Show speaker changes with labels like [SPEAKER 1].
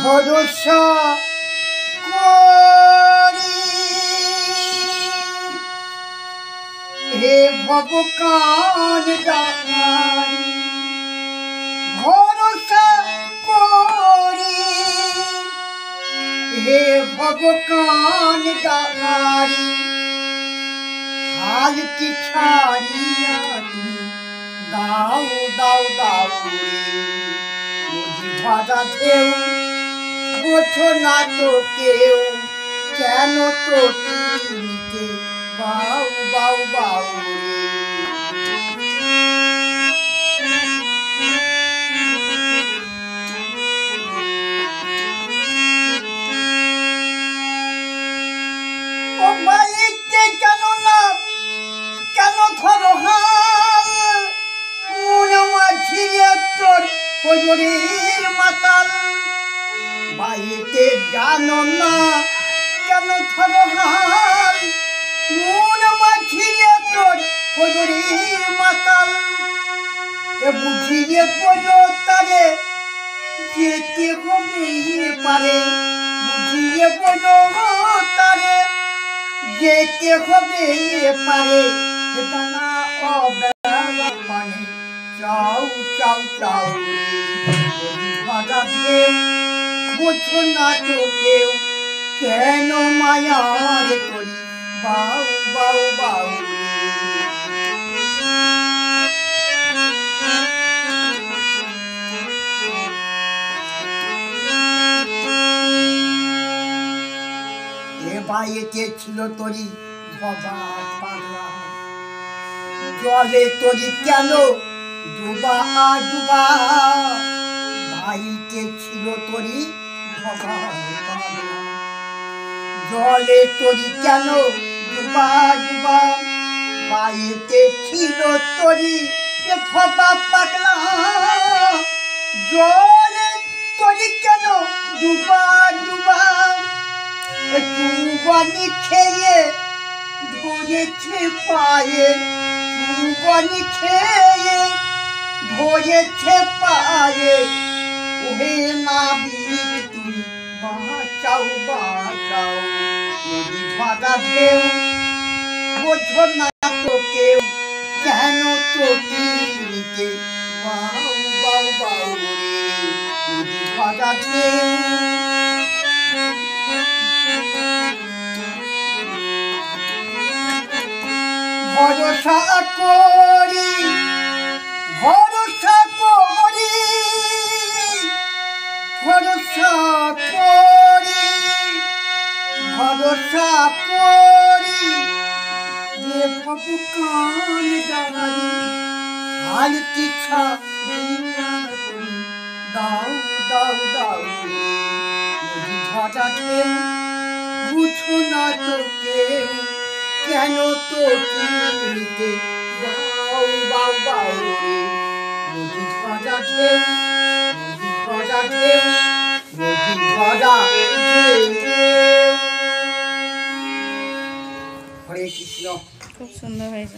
[SPEAKER 1] ভরসা করি হে ভবকান ডাকারি, ভরসা করি হে ভবকান ডাকারি, হাল কি ছাড়িয়া তুমি দাও দাও দাও নদী ভাটা ঢেউ বোঝো না তো কেউ, কেন তো নিতে বাউ বাউ বাউ ও বালিকে কেন না কেন ধরো হাল, মনে মাঝিয়ে তোর হজরের মাতাল, বাইতে জানো না কেন ধরো হাল, মনে মাঝিয়ে তোর হজরের মাতাল, এ বুঝিয়ে বলো তারে যেতে হবে পারে, বুঝিয়ে বলো তারে যেতে হবে পারে, এটা না অবেলা পানে চাও চাও চাও ভাটা ঢেউ বোঝো না তো কেউ, কেন মায়ার করি বাউ বাউ বাউ এ বাইতে ছিল তরি বাবা পাগলা, জলে তরি কেন ডুবা ডুবা, বাইতে ছিল তরি বাবা পাগলা, জলে তরি কেন ডুবা ডুবা, বাইতে ছিল তরি বাবা পাগলা, জলে তরি কেন ডুবা ডুবা, চুবানি খেয়ে ধরেছে পায়ে, চুবানি খেয়ে ধরেছে পায়ে, ওহে নাবিক তুমি বাঁচাও বাঁচাও নদী ভাটা ঢেউ বোঝো না তো কেউ, কেন তো নিতে বাউ বাউ বাউ নদী ভাটা ঢেউ ভরসা করি ভরসা করি ভরসা করি ভরসা করি যে ভবকান ডাকারি, হাল কি ছাড়িয়া তুমি দাও দাও দাও নদী ভাটা ঢেউ বুঝো না তো কেউ, কেন তো নিতে বাউ বাউ বাউ নদী ভাটা ঢেউ নদী ভাটা ঢেউ নদী ভাটা ঢেউ। হরে কৃষ্ণ।
[SPEAKER 2] খুব সুন্দর হয়েছে।